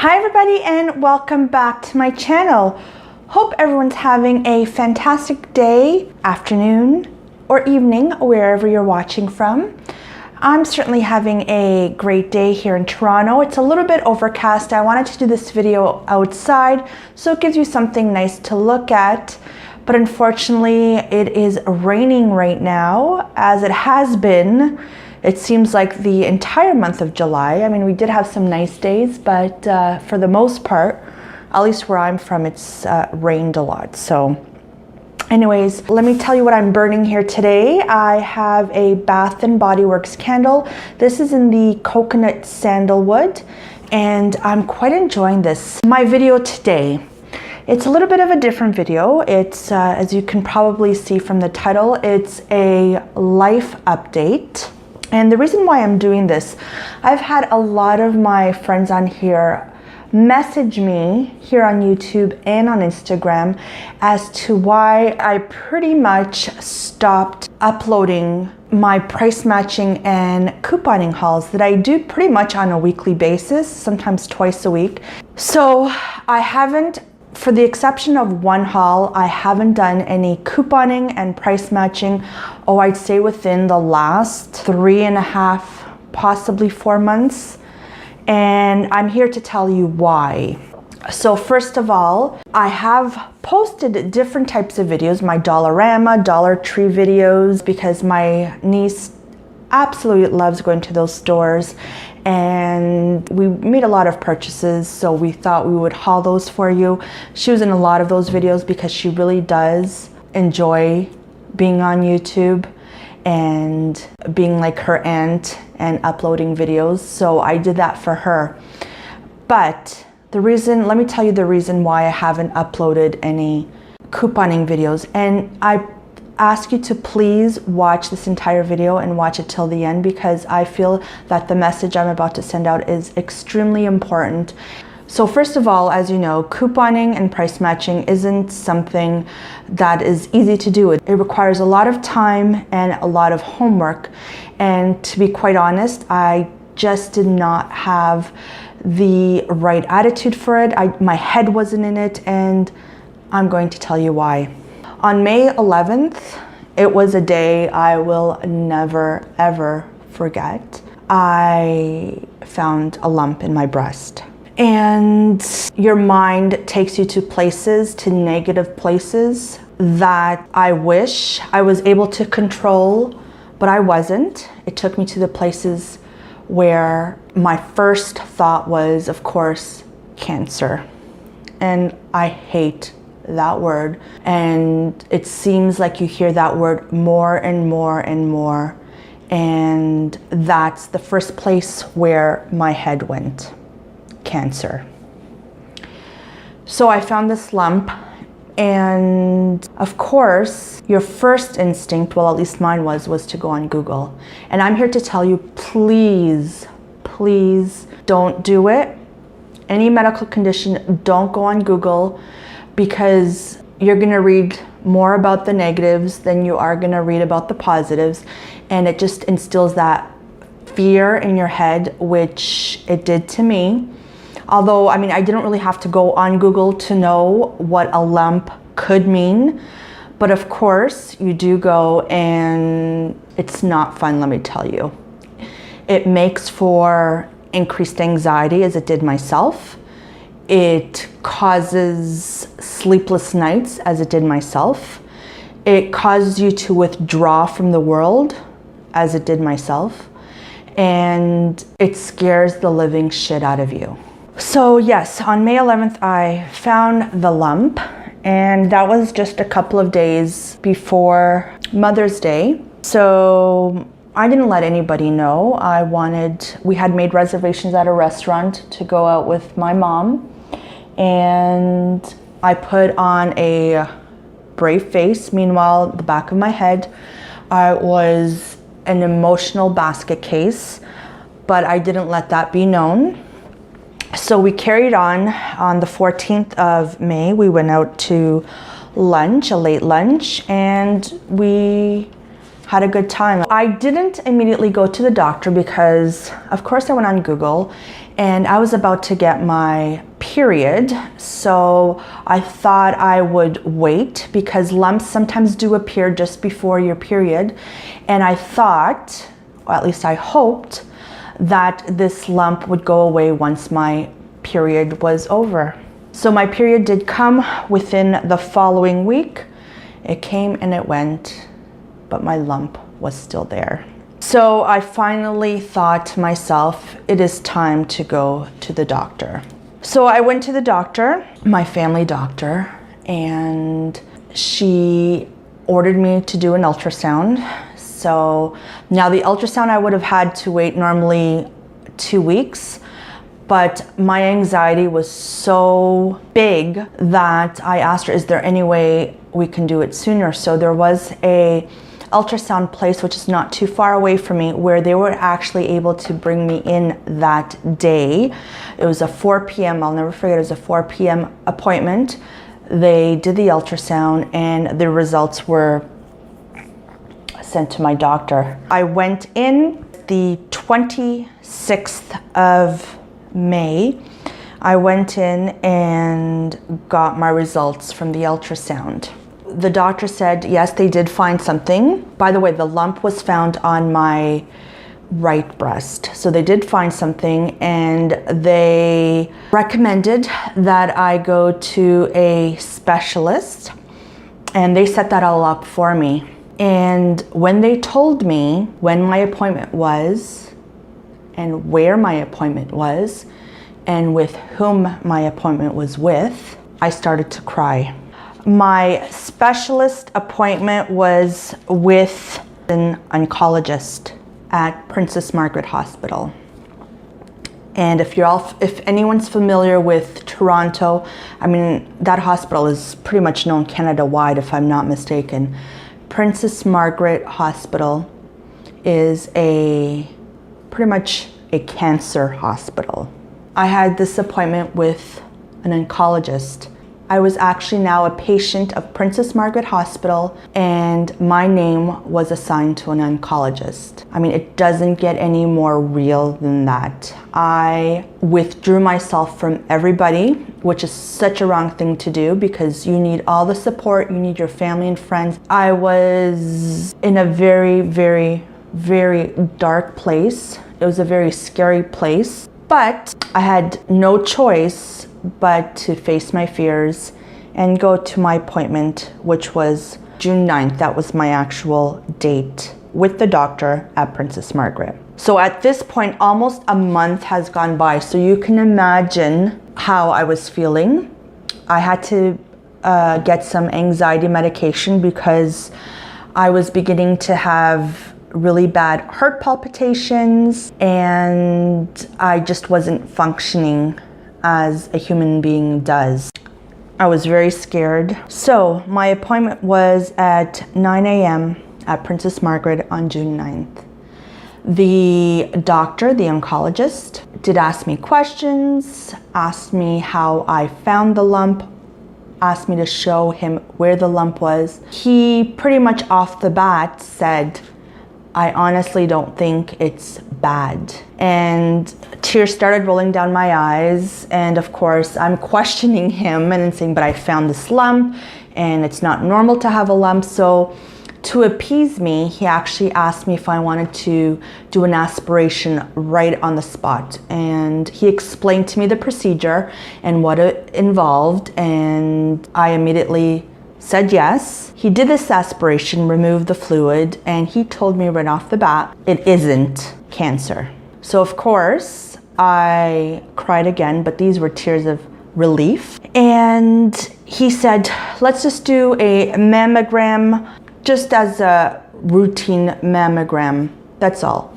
Hi everybody and welcome back to my channel. Hope everyone's having a fantastic day, afternoon, or evening, wherever you're watching from. I'm certainly having a great day here in Toronto. It's a little bit overcast. I wanted to do this video outside so it gives you something nice to look at. But unfortunately, it is raining right now, as it has been. It seems like the entire month of July. I mean, we did have some nice days, but for the most part, at least where I'm from, it's rained a lot. So anyways, let me tell you what I'm burning here today. I have a Bath & Body Works candle. This is in the coconut sandalwood, and I'm quite enjoying this. My video today, it's a little bit of a different video. It's, as you can probably see from the title, it's a life update. And the reason why I'm doing this, I've had a lot of my friends on here message me here on YouTube and on Instagram as to why I pretty much stopped uploading my price matching and couponing hauls that I do pretty much on a weekly basis, sometimes twice a week. So I haven't, for the exception of one haul, I haven't done any couponing and price matching, I'd say within the last 3.5, possibly 4 months. And I'm here to tell you why. So first of all, I have posted different types of videos, my Dollarama, Dollar Tree videos, because my niece absolutely loves going to those stores, and we made a lot of purchases, so we thought we would haul those for you. She was in a lot of those videos because she really does enjoy being on YouTube and being like her aunt and uploading videos, so I did that for her. But the reason, let me tell you the reason why I haven't uploaded any couponing videos, and I ask you to please watch this entire video and watch it till the end, because I feel that the message I'm about to send out is extremely important. So first of all, as you know, couponing and price matching isn't something that is easy to do. It requires a lot of time and a lot of homework. And to be quite honest, I just did not have the right attitude for it. My head wasn't in it, and I'm going to tell you why. On May 11th, it was a day I will never, ever forget. I found a lump in my breast. And your mind takes you to places, to negative places that I wish I was able to control, but I wasn't. It took me to the places where my first thought was, of course, cancer. And I hate that word. And it seems like you hear that word more and more and more. And that's the first place where my head went. Cancer. So I found this lump, and of course your first instinct, well at least mine was to go on Google. And I'm here to tell you, please don't do it. Any medical condition, don't go on Google, because you're gonna read more about the negatives than you are gonna read about the positives, and it just instills that fear in your head, which it did to me. Although, I mean, I didn't really have to go on Google to know what a lump could mean. But of course, you do go, and it's not fun, let me tell you. It makes for increased anxiety, as it did myself. It causes sleepless nights, as it did myself. It causes you to withdraw from the world, as it did myself. And it scares the living shit out of you. So yes, on May 11th, I found the lump, and that was just a couple of days before Mother's Day. So I didn't let anybody know. We had made reservations at a restaurant to go out with my mom, and I put on a brave face. Meanwhile, the back of my head, I was an emotional basket case, but I didn't let that be known. So we carried on the 14th of May. We went out to lunch, a late lunch, and we had a good time. I didn't immediately go to the doctor because, of course, I went on Google and I was about to get my period, so I thought I would wait because lumps sometimes do appear just before your period, and I thought, or at least I hoped, that this lump would go away once my period was over. So my period did come within the following week. It came and it went, but my lump was still there. So I finally thought to myself, it is time to go to the doctor. So I went to the doctor, my family doctor, and she ordered me to do an ultrasound. So now the ultrasound, I would have had to wait normally 2 weeks, but my anxiety was so big that I asked her, is there any way we can do it sooner? So there was a ultrasound place, which is not too far away from me, where they were actually able to bring me in that day. It was a 4 p.m. I'll never forget, it was a 4 p.m. appointment. They did the ultrasound and the results were sent to my doctor. I went in the 26th of May. I went in and got my results from the ultrasound. The doctor said, yes, they did find something. By the way, the lump was found on my right breast. So they did find something, and they recommended that I go to a specialist, and they set that all up for me. And when they told me when my appointment was and where my appointment was and with whom my appointment was with, I started to cry. My specialist appointment was with an oncologist at Princess Margaret Hospital. And if anyone's familiar with Toronto, I mean, that hospital is pretty much known Canada-wide, if I'm not mistaken. Princess Margaret Hospital is pretty much a cancer hospital. I had this appointment with an oncologist. I was actually now a patient of Princess Margaret Hospital, and my name was assigned to an oncologist. I mean, it doesn't get any more real than that. I withdrew myself from everybody, which is such a wrong thing to do because you need all the support, you need your family and friends. I was in a very, very, very dark place. It was a very scary place, but I had no choice but to face my fears and go to my appointment, which was June 9th. That was my actual date with the doctor at Princess Margaret. So at this point, almost a month has gone by. So you can imagine how I was feeling. I had to get some anxiety medication because I was beginning to have really bad heart palpitations, and I just wasn't functioning as a human being does. I was very scared. So my appointment was at 9 a.m. at Princess Margaret on June 9th. The doctor, the oncologist, did ask me questions, asked me how I found the lump, asked me to show him where the lump was. He pretty much off the bat said, I honestly don't think it's bad. And tears started rolling down my eyes. And of course, I'm questioning him and saying, but I found this lump and it's not normal to have a lump. So to appease me, he actually asked me if I wanted to do an aspiration right on the spot. And he explained to me the procedure and what it involved. And I immediately said yes. He did this aspiration, removed the fluid, and he told me right off the bat, it isn't cancer. So of course, I cried again, but these were tears of relief. And he said, let's just do a mammogram, just as a routine mammogram, that's all.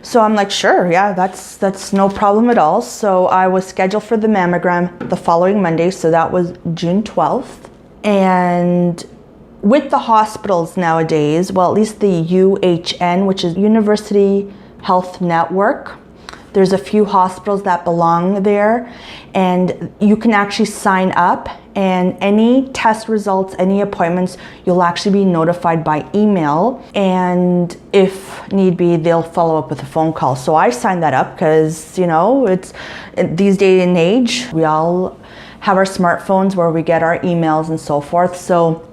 So I'm like, sure, yeah, that's no problem at all. So I was scheduled for the mammogram the following Monday, so that was June 12th. And with the hospitals nowadays, well, at least the UHN, which is University Health Network, there's a few hospitals that belong there, and you can actually sign up and any test results, any appointments, you'll actually be notified by email, and if need be, they'll follow up with a phone call. So I signed that up because, you know, it's these day and age, we all have our smartphones where we get our emails and so forth. So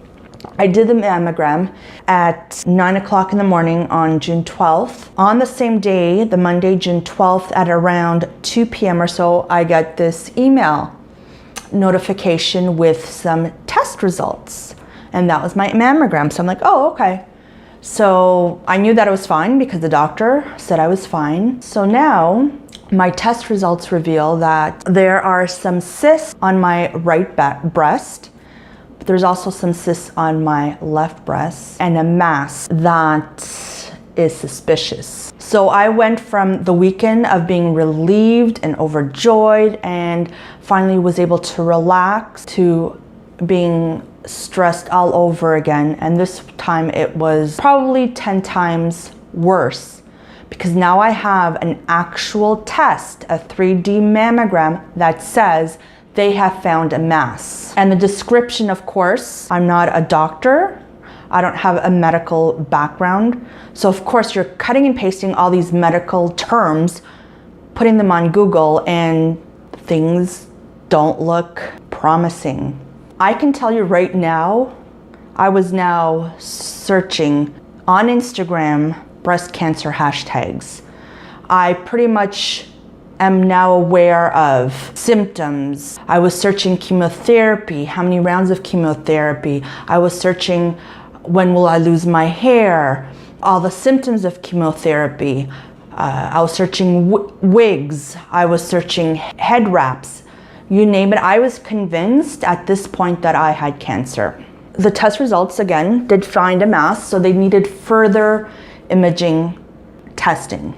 I did the mammogram at 9 o'clock in the morning on June 12th. On the same day, the Monday, June 12th, at around 2 p.m. or so, I got this email notification with some test results. And that was my mammogram. So I'm like, oh, okay. So I knew that I was fine because the doctor said I was fine. So now my test results reveal that there are some cysts on my right breast. There's also some cysts on my left breast and a mass that is suspicious. So I went from the weekend of being relieved and overjoyed and finally was able to relax to being stressed all over again. And this time it was probably 10 times worse because now I have an actual test, a 3D mammogram that says they have found a mass. And the description, of course, I'm not a doctor. I don't have a medical background. So of course you're cutting and pasting all these medical terms, putting them on Google, and things don't look promising. I can tell you right now, I was now searching on Instagram breast cancer hashtags. I pretty much am now aware of symptoms. I was searching chemotherapy, how many rounds of chemotherapy. I was searching when will I lose my hair, all the symptoms of chemotherapy. I was searching wigs. I was searching head wraps. You name it. I was convinced at this point that I had cancer. The test results, again, did find a mass, so they needed further imaging testing.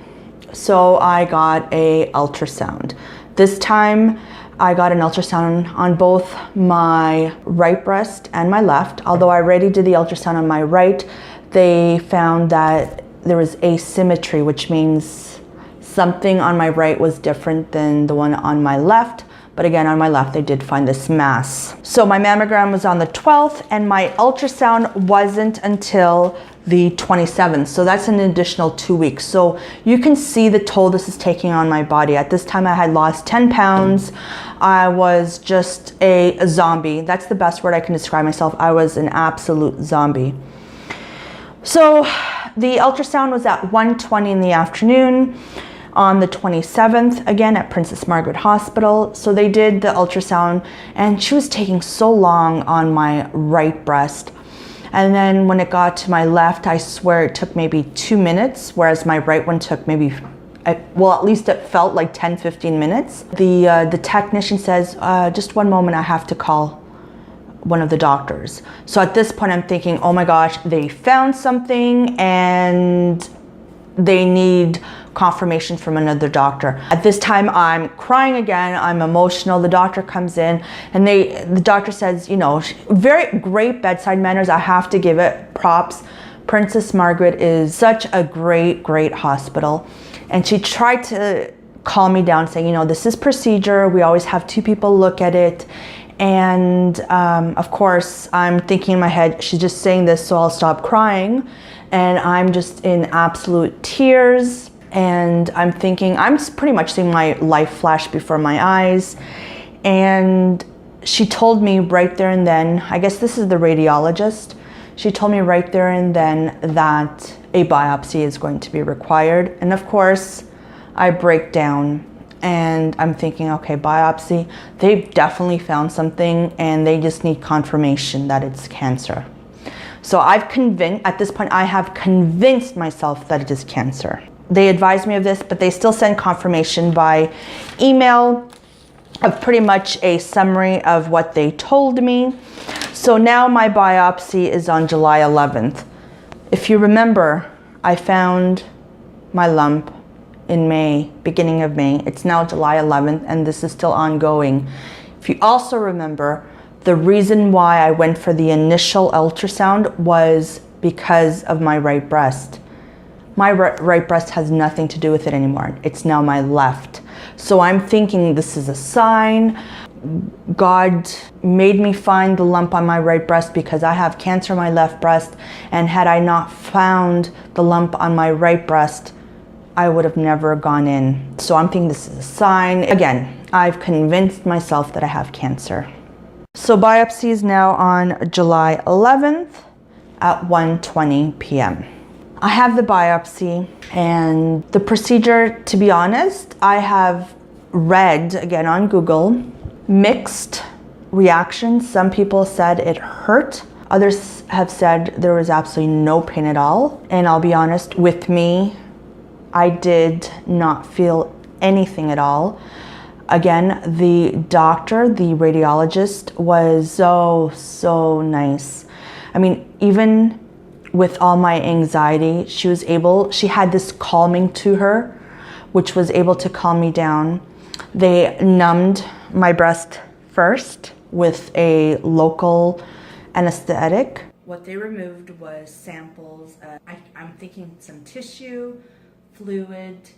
So I got a ultrasound. This time I got an ultrasound on both my right breast and my left. Although I already did the ultrasound on my right, they found that there was asymmetry, which means something on my right was different than the one on my left. But again, on my left, they did find this mass. So my mammogram was on the 12th and my ultrasound wasn't until the 27th. So that's an additional 2 weeks. So you can see the toll this is taking on my body. At this time, I had lost 10 pounds. I was just a zombie. That's the best word I can describe myself. I was an absolute zombie. So the ultrasound was at 1:20 in the afternoon. On the 27th, again at Princess Margaret Hospital. So they did the ultrasound and she was taking so long on my right breast. And then when it got to my left, I swear it took maybe 2 minutes, whereas my right one took maybe, well, at least it felt like 10, 15 minutes. The technician says, just one moment, I have to call one of the doctors. So at this point I'm thinking, oh my gosh, they found something and they need confirmation from another doctor. At this time, I'm crying again. I'm emotional. The doctor comes in and the doctor says, you know, very great bedside manners. I have to give it props. Princess Margaret is such a great, great hospital. And she tried to calm me down saying, you know, this is procedure. We always have 2 people look at it. And of course, I'm thinking in my head, she's just saying this so I'll stop crying. And I'm just in absolute tears. And I'm thinking, I'm pretty much seeing my life flash before my eyes. And she told me right there and then, I guess this is the radiologist, she told me right there and then that a biopsy is going to be required. And of course, I break down and I'm thinking, okay, biopsy, they've definitely found something and they just need confirmation that it's cancer. So at this point, I have convinced myself that it is cancer. They advised me of this, but they still send confirmation by email of pretty much a summary of what they told me. So now my biopsy is on July 11th. If you remember, I found my lump in May, beginning of May. It's now July 11th, and this is still ongoing. If you also remember, the reason why I went for the initial ultrasound was because of my right breast. My right breast has nothing to do with it anymore. It's now my left. So I'm thinking this is a sign. God made me find the lump on my right breast because I have cancer on my left breast, and had I not found the lump on my right breast, I would have never gone in. So I'm thinking this is a sign. Again, I've convinced myself that I have cancer. So biopsy is now on July 11th at 1:20 p.m. I have the biopsy, and the procedure, to be honest, I have read again on Google, mixed reactions. Some people said it hurt. Others have said there was absolutely no pain at all. And I'll be honest, with me, I did not feel anything at all. Again, the doctor, the radiologist, was so nice. I mean, even with all my anxiety, she had this calming to her, which was able to calm me down. They numbed my breast first with a local anesthetic. What they removed was samples, I'm thinking some tissue, fluid,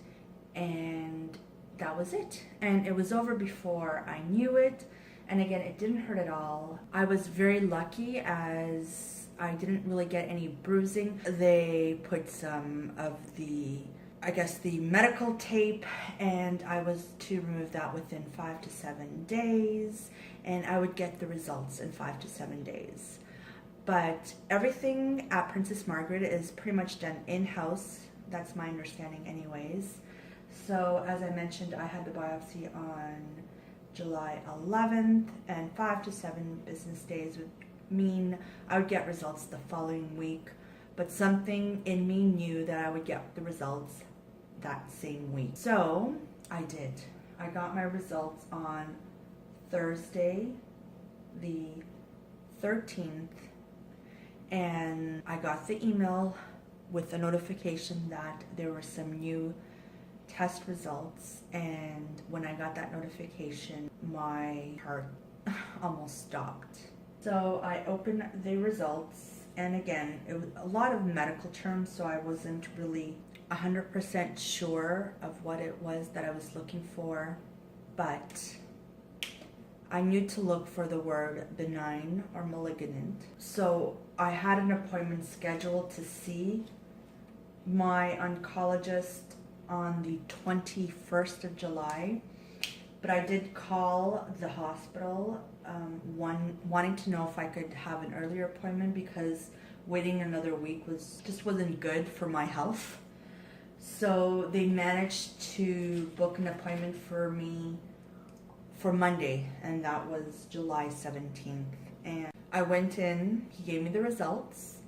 and that was it. And it was over before I knew it. And again, it didn't hurt at all. I was very lucky as I didn't really get any bruising. They put some of the, I guess, the medical tape, and I was to remove that within 5 to 7 days, and I would get the results in 5 to 7 days. But everything at Princess Margaret is pretty much done in-house. That's my understanding anyways. So as I mentioned, I had the biopsy on July 11th, and 5 to 7 business days would mean I would get results the following week. But something in me knew that I would get the results that same week. So I did. I got my results on Thursday, the 13th, and I got the email with a notification that there were some new test results. And when I got that notification, my heart almost stopped. So I opened the results, and again, it was a lot of medical terms, so I wasn't really 100% sure of what it was that I was looking for, but I knew to look for the word benign or malignant. So I had an appointment scheduled to see my oncologist on the 21st of July, but I did call the hospital wanting to know if I could have an earlier appointment, because waiting another week wasn't good for my health. So they managed to book an appointment for me for Monday, and that was July 17th. And I went in, he gave me the results.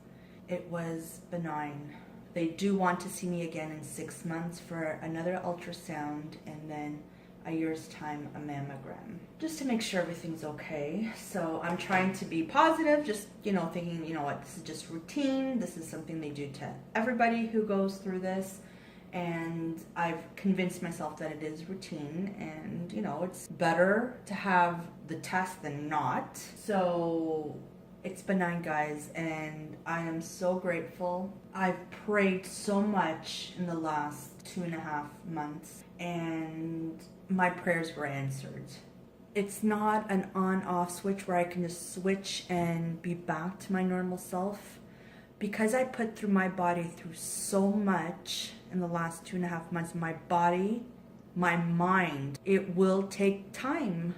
It was benign. They do want to see me again in 6 months for another ultrasound, and then a year's time a mammogram, just to make sure everything's okay. So I'm trying to be positive, just thinking, what, this is just routine. This is something they do to everybody who goes through this, and I've convinced myself that it is routine, and it's better to have the test than not. So it's benign, guys, and I am so grateful. I've prayed so much in the last 2.5 months, and my prayers were answered. It's not an on-off switch where I can just switch and be back to my normal self. Because I put through my body through so much in the last 2.5 months, my body, my mind, it will take time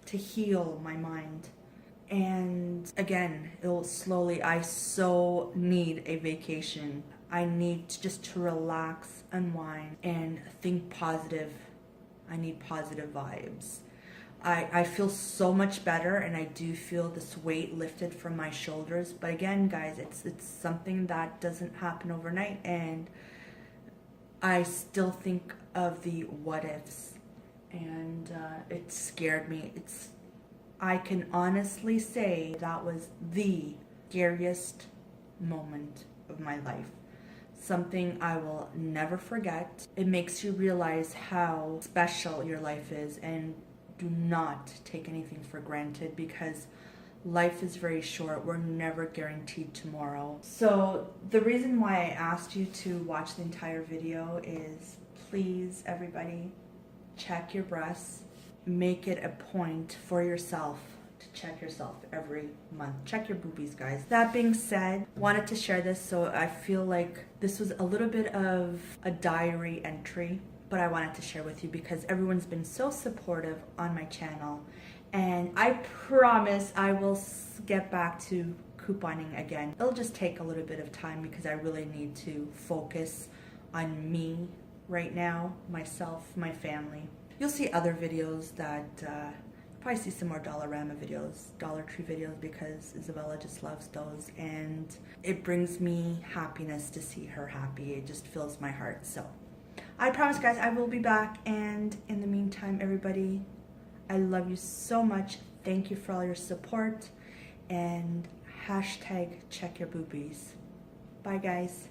to heal my mind. And again, it'll slowly, I so need a vacation. I need just to relax, unwind, and think positive. I need positive vibes. I feel so much better, and I do feel this weight lifted from my shoulders. But again, guys, it's something that doesn't happen overnight, and I still think of the what ifs, and it scared me. I can honestly say that was the scariest moment of my life. Something I will never forget. It makes you realize how special your life is, and do not take anything for granted, because life is very short. We're never guaranteed tomorrow. So the reason why I asked you to watch the entire video is, please, everybody, check your breasts. Make it a point for yourself to check yourself every month. Check your boobies, guys. That being said, wanted to share this, so I feel like this was a little bit of a diary entry, but I wanted to share with you because everyone's been so supportive on my channel, and I promise I will get back to couponing again. It'll just take a little bit of time because I really need to focus on me right now, myself, my family. You'll see other videos that probably see some more Dollarama videos, Dollar Tree videos, because Isabella just loves those, and it brings me happiness to see her happy. It just fills my heart. So I promise, guys, I will be back, and in the meantime, everybody, I love you so much. Thank you for all your support, and hashtag check your boobies. Bye, guys.